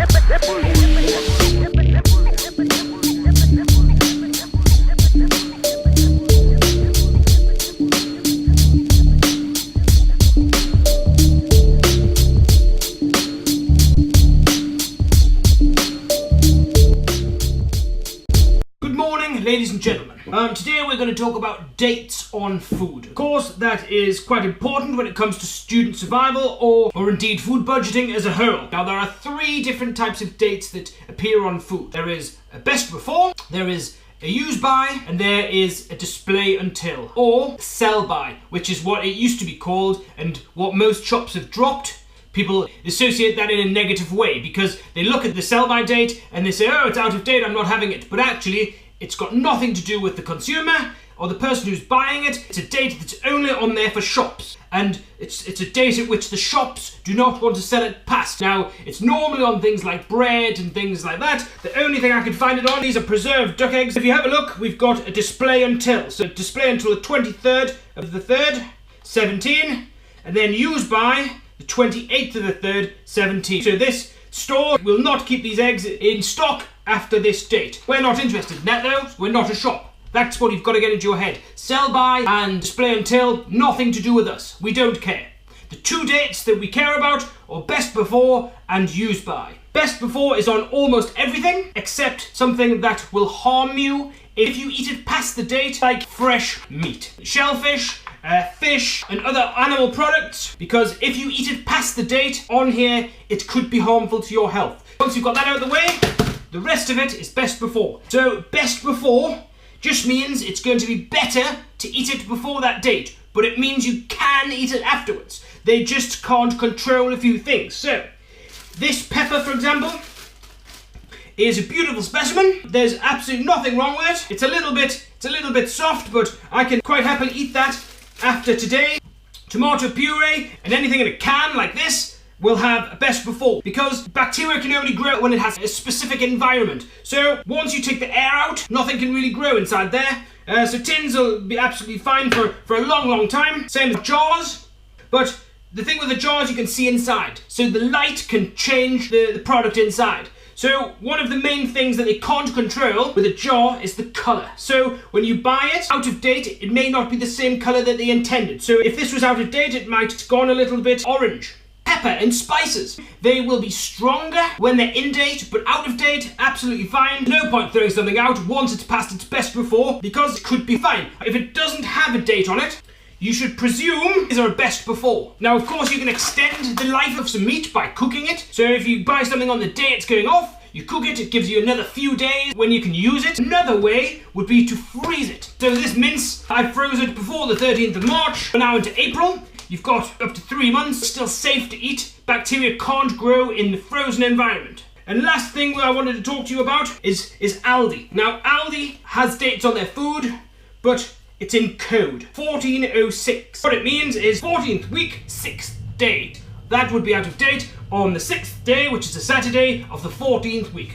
Good morning, ladies and gentlemen. Today we're going to talk about dates on food. Of course, that is quite important when it comes to student survival or indeed food budgeting as a whole. Now, there are three different types of dates that appear on food. There is a best before, there is a use by, and there is a display until, or sell by, which is what it used to be called and what most shops have dropped. People associate that in a negative way because they look at the sell-by date and they say, oh, it's out of date, I'm not having it. But actually, it's got nothing to do with the consumer or the person who's buying it. It's a date that's only on there for shops. And it's a date at which the shops do not want to sell it past. Now, it's normally on things like bread and things like that. The only thing I could find it on, these are preserved duck eggs. If you have a look, we've got a display until. So display until the 23rd of the 3rd, 17, and then use by the 28th of the 3rd, 17. So this store will not keep these eggs in stock after this date. We're not interested in that though, we're not a shop. That's what you've got to get into your head. Sell by and display until, nothing to do with us. We don't care. The two dates that we care about are best before and use by. Best before is on almost everything except something that will harm you if you eat it past the date, like fresh meat, shellfish, fish and other animal products, because if you eat it past the date on here, it could be harmful to your health. Once you've got that out of the way, the rest of it is best before. So best before just means it's going to be better to eat it before that date, but it means you can eat it afterwards. They just can't control a few things. So this pepper, for example, is a beautiful specimen. There's absolutely nothing wrong with it. It's a little bit soft, but I can quite happily eat that after today. Tomato puree and anything in a can like this will have a best before because bacteria can only grow when it has a specific environment. So once you take the air out, nothing can really grow inside there. So tins will be absolutely fine for a long time. Same with jars, but the thing with the jars, you can see inside. So the light can change the product inside. So one of the main things that they can't control with a jar is the colour. So when you buy it out of date, it may not be the same colour that they intended. So if this was out of date, it might have gone a little bit orange. Pepper and spices, they will be stronger when they're in date, but out of date, absolutely fine. No point throwing something out once it's past its best before because it could be fine. If it doesn't have a date on it, you should presume is a best before. Now, of course, you can extend the life of some meat by cooking it. So if you buy something on the day it's going off, you cook it, it gives you another few days when you can use it. Another way would be to freeze it. So this mince, I froze it before the 13th of March. We're now into April. You've got up to 3 months, still safe to eat. Bacteria can't grow in the frozen environment. And last thing I wanted to talk to you about is Aldi. Now, Aldi has dates on their food, but it's in code 1406. What it means is 14th week, 6th day. That would be out of date on the 6th day, which is a Saturday of the 14th week.